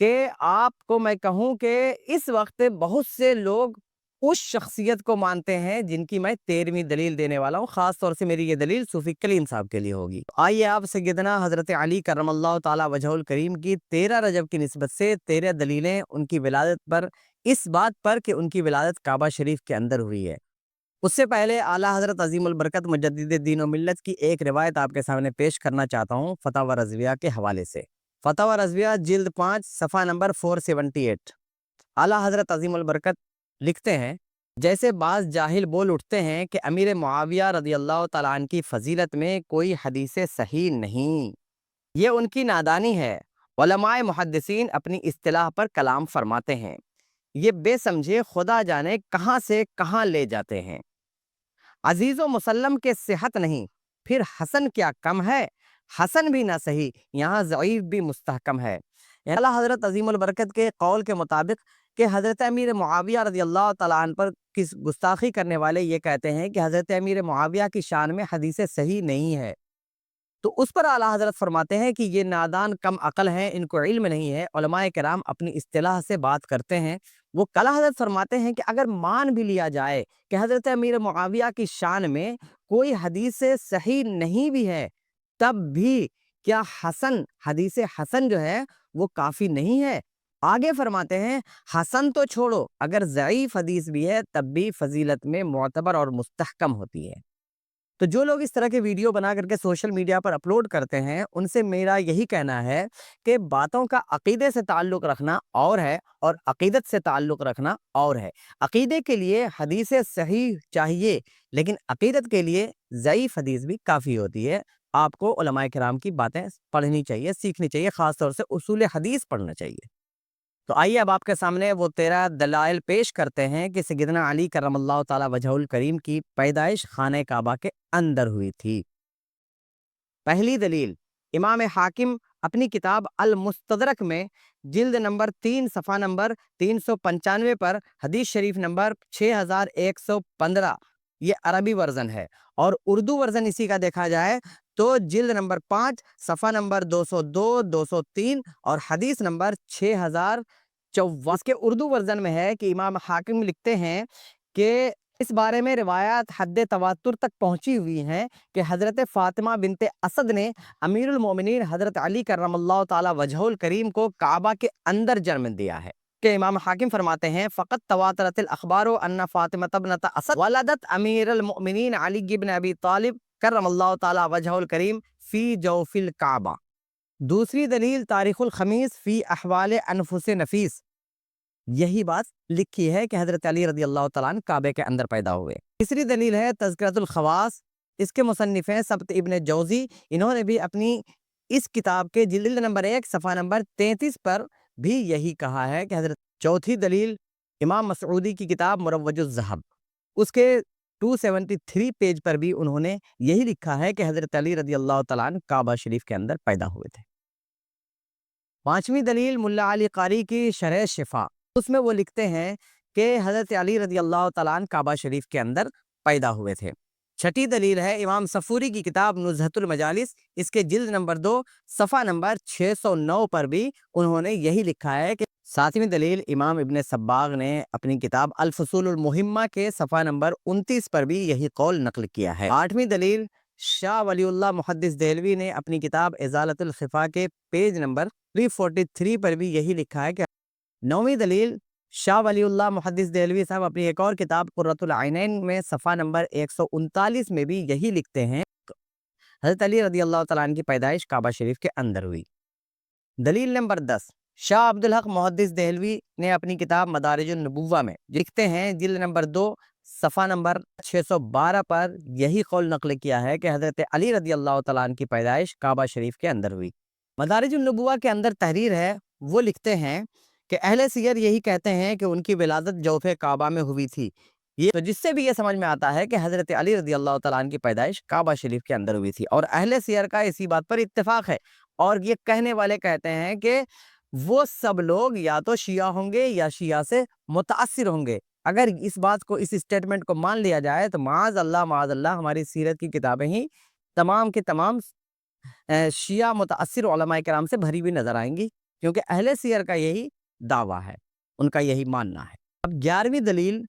کہ آپ کو میں کہوں کہ اس وقت بہت سے لوگ اس شخصیت کو مانتے ہیں جن کی میں 13ویں دلیل دینے والا ہوں. خاص طور سے میری یہ دلیل صوفی کلیم صاحب کے لیے ہوگی. آئیے آپ سیدنا حضرت علی کرم اللہ تعالی وجہ الکریم کی 13 رجب کی نسبت سے 13 دلیلیں ان کی ولادت پر، اس بات پر کہ ان کی ولادت کعبہ شریف کے اندر ہوئی ہے. اس سے پہلے اعلیٰ حضرت عظیم البرکت مجدد دین و ملت کی ایک روایت آپ کے سامنے پیش کرنا چاہتا ہوں فتاوی رضویہ کے حوالے سے. فتاوی رضویہ جلد 5 صفحہ نمبر 478. اعلیٰ حضرت عظیم البرکت لکھتے ہیں، جیسے بعض جاہل بول اٹھتے ہیں کہ امیر معاویہ رضی اللہ تعالیٰ عنہ کی فضیلت میں کوئی حدیث صحیح نہیں، یہ ان کی نادانی ہے. علماء محدثین اپنی اصطلاح پر کلام فرماتے ہیں، یہ بے سمجھے خدا جانے کہاں سے کہاں لے جاتے ہیں. عزیز و مسلم کے صحت نہیں، پھر حسن کیا کم ہے؟ حسن بھی نہ صحیح، یہاں ضعیف بھی مستحکم ہے. اعلیٰ حضرت عظیم البرکت کے قول کے مطابق کہ حضرت امیر معاویہ رضی اللہ تعالیٰ عنہ پر کس گستاخی کرنے والے یہ کہتے ہیں کہ حضرت امیر معاویہ کی شان میں حدیث صحیح نہیں ہے، تو اس پر اعلیٰ حضرت فرماتے ہیں کہ یہ نادان کم عقل ہیں، ان کو علم نہیں ہے. علماء کرام اپنی اصطلاح سے بات کرتے ہیں. وہ اعلیٰ حضرت فرماتے ہیں کہ اگر مان بھی لیا جائے کہ حضرت امیر معاویہ کی شان میں کوئی حدیث صحیح نہیں بھی ہے، تب بھی کیا حسن، حدیث حسن جو ہے وہ کافی نہیں ہے؟ آگے فرماتے ہیں حسن تو چھوڑو، اگر ضعیف حدیث بھی ہے تب بھی فضیلت میں معتبر اور مستحکم ہوتی ہے. تو جو لوگ اس طرح کے ویڈیو بنا کر کے سوشل میڈیا پر اپلوڈ کرتے ہیں، ان سے میرا یہی کہنا ہے کہ باتوں کا عقیدے سے تعلق رکھنا اور ہے اور عقیدت سے تعلق رکھنا اور ہے. عقیدے کے لیے حدیث صحیح چاہیے، لیکن عقیدت کے لیے ضعیف حدیث بھی کافی ہوتی ہے. آپ کو علماء کرام کی باتیں پڑھنی چاہیے، سیکھنی چاہیے، خاص طور سے اصول حدیث پڑھنا چاہیے. تو آئیے اب آپ کے سامنے وہ 13 دلائل پیش کرتے ہیں کہ سیدنا علی کرم اللہ تعالی وجہ الکریم کی پیدائش خانہ کعبہ کے اندر ہوئی تھی. پہلی دلیل، امام حاکم اپنی کتاب المستدرک میں جلد نمبر 3 صفحہ نمبر 395 پر حدیث شریف نمبر 6115، یہ عربی ورژن ہے، اور اردو ورژن اسی کا دیکھا جائے تو جلد نمبر 5 صفحہ نمبر 202 203 اور حدیث نمبر 6054 کے اردو ورژن میں ہے کہ امام حاکم لکھتے ہیں کہ اس بارے میں روایات حد تواتر تک پہنچی ہوئی ہیں کہ حضرت فاطمہ بنت اسد نے امیر المومنین حضرت علی کرم اللہ تعالی وجہ الکریم کو کعبہ کے اندر جنم دیا ہے. کہ امام حاکم فرماتے ہیں فقط تواترت الاخبار ان فاطمہ ابنۃ اسد ولدت امیر المؤمنین علی بن ابی طالب کرم اللہ تعالی وجہ الکریم فی جوف الکعبہ. دوسری دلیل تاریخ الخمیس فی احوال انفس نفیس، یہی بات لکھی ہے کہ حضرت علی رضی اللہ تعالیٰ عنہ کعبے کے اندر پیدا ہوئے. تیسری دلیل ہے تذکرۃ الخواص، اس کے مصنف ہیں سبت ابن جوزی، انہوں نے بھی اپنی اس کتاب کے جلد نمبر 1 صفحہ نمبر 33 پر بھی یہی کہا ہے کہ حضرت. چوتھی دلیل امام مسعودی کی کتاب مروج الذہب، اس کے 273 پیج پر بھی انہوں نے یہی لکھا ہے کہ حضرت علی رضی اللہ تعالیٰ عنہ کعبہ شریف کے اندر پیدا ہوئے تھے. پانچویں دلیل ملا علی قاری کی شرح شفا، اس میں وہ لکھتے ہیں کہ حضرت علی رضی اللہ تعالیٰ عنہ کعبہ شریف کے اندر پیدا ہوئے تھے. چھٹی دلیل ہے امام صفوری کی کتاب نزہۃ المجالس، اس کے جلد نمبر 2 صفحہ نمبر 609 پر بھی انہوں نے یہی لکھا ہے کہ. ساتویں دلیل امام ابن صباغ نے اپنی کتاب الفصول المہمہ کے صفحہ نمبر 29 پر بھی یہی قول نقل کیا ہے. آٹھویں دلیل شاہ ولی اللہ محدث دہلوی نے اپنی کتاب ازالۃ الخفا کے پیج نمبر 343 پر بھی یہی لکھا ہے کہ. نویں دلیل شاہ ولی اللہ محدث دہلوی صاحب اپنی ایک اور کتاب قرۃ العینین میں صفحہ نمبر 139 میں بھی یہی لکھتے ہیں حضرت علی رضی اللہ تعالیٰ عنہ کی پیدائش کعبہ شریف کے اندر ہوئی. دلیل نمبر 10 شاہ عبدالحق محدث دہلوی نے اپنی کتاب مدارج النبوہ میں لکھتے ہیں جلد نمبر 2 صفحہ نمبر 612 پر یہی قول نقل کیا ہے کہ حضرت علی رضی اللہ تعالیٰ عنہ کی پیدائش کعبہ شریف کے اندر ہوئی. مدارج النبوہ کے اندر تحریر ہے، وہ لکھتے ہیں کہ اہل سیر یہی کہتے ہیں کہ ان کی ولادت جوف کعبہ میں ہوئی تھی. یہ تو جس سے بھی یہ سمجھ میں آتا ہے کہ حضرت علی رضی اللہ تعالیٰ عنہ کی پیدائش کعبہ شریف کے اندر ہوئی تھی، اور اہل سیر کا اسی بات پر اتفاق ہے. اور یہ کہنے والے کہتے ہیں کہ وہ سب لوگ یا تو شیعہ ہوں گے یا شیعہ سے متاثر ہوں گے. اگر اس بات کو، اس اسٹیٹمنٹ کو مان لیا جائے تو معاذ اللہ ہماری سیرت کی کتابیں ہی تمام کے تمام شیعہ متاثر علماء کرام سے بھری ہوئی نظر آئیں گی. کیونکہ اہل سیر کا یہی دعویٰ ہے، ان کا یہی ماننا ہے۔ اب 11ویں دلیل،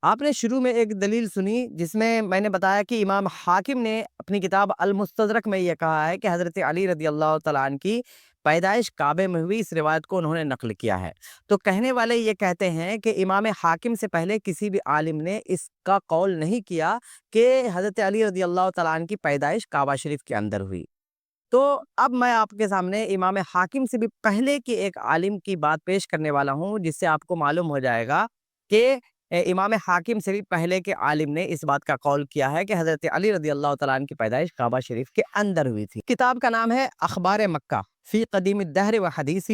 آپ نے شروع میں ایک دلیل سنی جس میں نے بتایا کہ امام حاکم نے اپنی کتاب المستدرک میں یہ کہا ہے کہ حضرت علی رضی اللہ تعالیٰ عنہ کی پیدائش کعبے میں ہوئی، اس روایت کو انہوں نے نقل کیا ہے۔ تو کہنے والے یہ کہتے ہیں کہ امام حاکم سے پہلے کسی بھی عالم نے اس کا قول نہیں کیا کہ حضرت علی رضی اللہ تعالیٰ عنہ کی پیدائش کعبہ شریف کے اندر ہوئی۔ تو اب میں آپ کے سامنے امام حاکم سے بھی پہلے کے ایک عالم کی بات پیش کرنے والا ہوں، جس سے آپ کو معلوم ہو جائے گا کہ امام حاکم سے بھی پہلے کے عالم نے اس بات کا قول کیا ہے کہ حضرت علی رضی اللہ تعالیٰ عنہ کی پیدائش کعبہ شریف کے اندر ہوئی تھی۔ کتاب کا نام ہے اخبار مکہ فی قدیم الدہر و حدیثہ،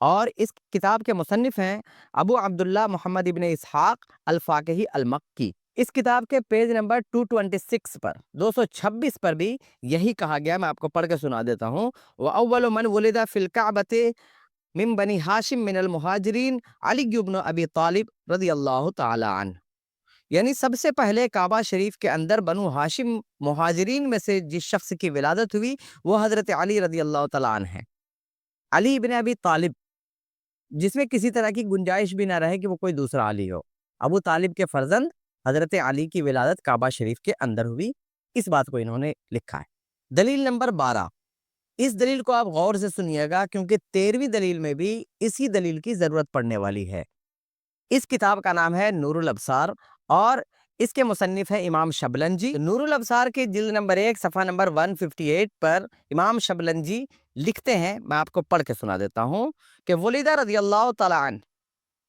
اور اس کتاب کے مصنف ہیں ابو عبداللہ محمد ابن اسحاق الفاقہی المکی۔ اس کتاب کے پیج نمبر 226 پر 226 پر بھی یہی کہا گیا، میں آپ کو پڑھ کے سنا دیتا ہوں۔ وَأَوَّلُ مَنْ وُلِدَ فِي الْكَعْبَةِ من بنی ہاشم من المہاجرین علی بن ابی طالب رضی اللہ تعالی عنہ، یعنی سب سے پہلے کعبہ شریف کے اندر بنو ہاشم مہاجرین میں سے جس شخص کی ولادت ہوئی وہ حضرت علی رضی اللہ تعالیٰ عنہ ہیں، علی بن ابی طالب، جس میں کسی طرح کی گنجائش بھی نہ رہے کہ وہ کوئی دوسرا علی ہو۔ ابو طالب کے فرزند حضرت علی کی ولادت کعبہ شریف کے اندر ہوئی، اس بات کو انہوں نے لکھا ہے۔ دلیل نمبر 12، اس دلیل کو آپ غور سے سنیے گا کیونکہ 13ویں دلیل میں بھی اسی دلیل کی ضرورت پڑنے والی ہے۔ اس کتاب کا نام ہے نور الابصار اور اس کے مصنف ہے امام شبلنجی۔ نور الابصار کے جلد نمبر 1 صفحہ نمبر 158 پر امام شبلنجی لکھتے ہیں، میں آپ کو پڑھ کے سنا دیتا ہوں کہ ولیدہ رضی اللہ تعالیٰ عنہ،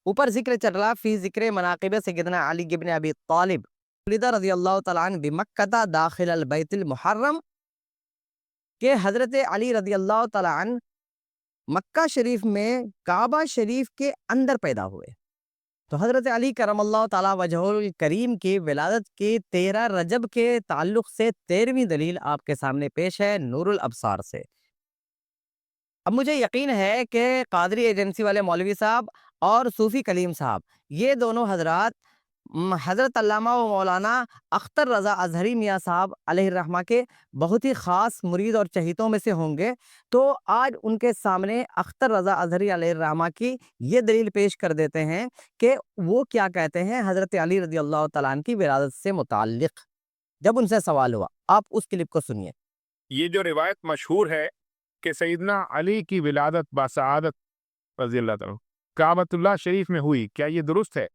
اوپر ذکر چل رہا فی ذکر مناقب سیدنا علی بن ابی طالب، ولیدہ رضی اللہ تعالیٰ عنہ بمکہ داخل البیت المحرم، کہ حضرت علی رضی اللہ تعالیٰ عنہ مکہ شریف میں کعبہ شریف کے اندر پیدا ہوئے۔ تو حضرت علی کرم اللہ تعالیٰ وجہ الکریم کی ولادت کی 13 رجب کے تعلق سے 13ویں دلیل آپ کے سامنے پیش ہے نور الابصار سے۔ اب مجھے یقین ہے کہ قادری ایجنسی والے مولوی صاحب اور صوفی کلیم صاحب، یہ دونوں حضرات حضرت علامہ و مولانا اختر رضا اظہری میاں صاحب علیہ الرحمہ کے بہت ہی خاص مرید اور چہیتوں میں سے ہوں گے، تو آج ان کے سامنے اختر رضا اظہری علیہ الرحمہ کی یہ دلیل پیش کر دیتے ہیں کہ وہ کیا کہتے ہیں حضرت علی رضی اللہ تعالیٰ عنہ کی ولادت سے متعلق۔ جب ان سے سوال ہوا، آپ اس کلپ کو سنیے۔ یہ جو روایت مشہور ہے کہ سیدنا علی کی ولادت باسعادت رضی اللہ تعالیٰ کعبۃ اللہ شریف میں ہوئی، کیا یہ درست ہے؟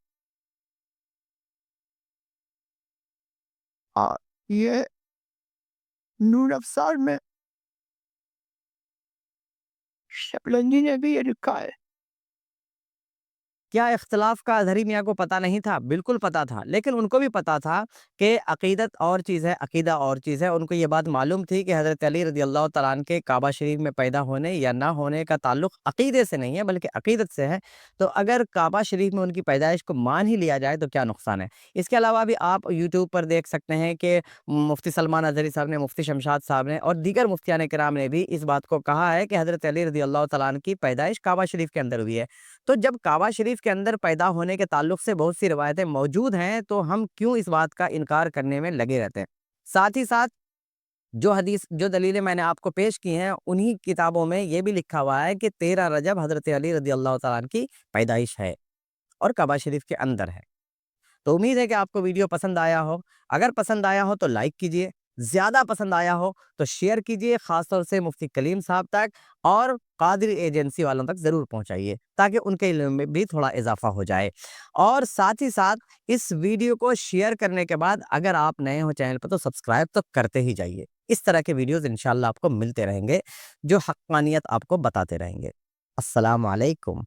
یہ نور افسار میں شبلنجی نے بھی یہ لکھا ہے۔ کیا اختلاف کا اظہری میاں کو پتہ نہیں تھا؟ بالکل پتہ تھا، لیکن ان کو بھی پتہ تھا کہ عقیدت اور چیز ہے، عقیدہ اور چیز ہے۔ ان کو یہ بات معلوم تھی کہ حضرت علی رضی اللہ تعالیٰ عنہ کے کعبہ شریف میں پیدا ہونے یا نہ ہونے کا تعلق عقیدے سے نہیں ہے بلکہ عقیدت سے ہے، تو اگر کعبہ شریف میں ان کی پیدائش کو مان ہی لیا جائے تو کیا نقصان ہے۔ اس کے علاوہ بھی آپ یوٹیوب پر دیکھ سکتے ہیں کہ مفتی سلمان اظہری صاحب نے، مفتی شمشاد صاحب نے اور دیگر مفتیان کرام نے بھی اس بات کو کہا ہے کہ حضرت علی رضی اللہ تعالیٰ عنہ کی پیدائش کعبہ شریف کے اندر ہوئی ہے۔ تو جب کعبہ شریف کے اندر پیدا ہونے کے تعلق سے بہت سی روایتیں موجود ہیں تو ہم کیوں اس بات کا انکار کرنے میں لگے رہتے ہیں۔ ساتھ ہی ساتھ جو دلیلیں میں نے آپ کو پیش کی ہیں انہی کتابوں میں یہ بھی لکھا ہوا ہے کہ 13 رجب حضرت علی رضی اللہ تعالیٰ عنہ کی پیدائش ہے اور کعبہ شریف کے اندر ہے۔ تو امید ہے کہ آپ کو ویڈیو پسند آیا ہو، اگر پسند آیا ہو تو لائک کیجئے، زیادہ پسند آیا ہو تو شیئر کیجئے، خاص طور سے مفتی کلیم صاحب تک اور قادری ایجنسی والوں تک ضرور پہنچائیے تاکہ ان کے علم میں بھی تھوڑا اضافہ ہو جائے۔ اور ساتھ ہی ساتھ اس ویڈیو کو شیئر کرنے کے بعد اگر آپ نئے ہو چینل پر تو سبسکرائب تو کرتے ہی جائیے۔ اس طرح کے ویڈیوز انشاءاللہ آپ کو ملتے رہیں گے جو حقانیت آپ کو بتاتے رہیں گے۔ السلام علیکم۔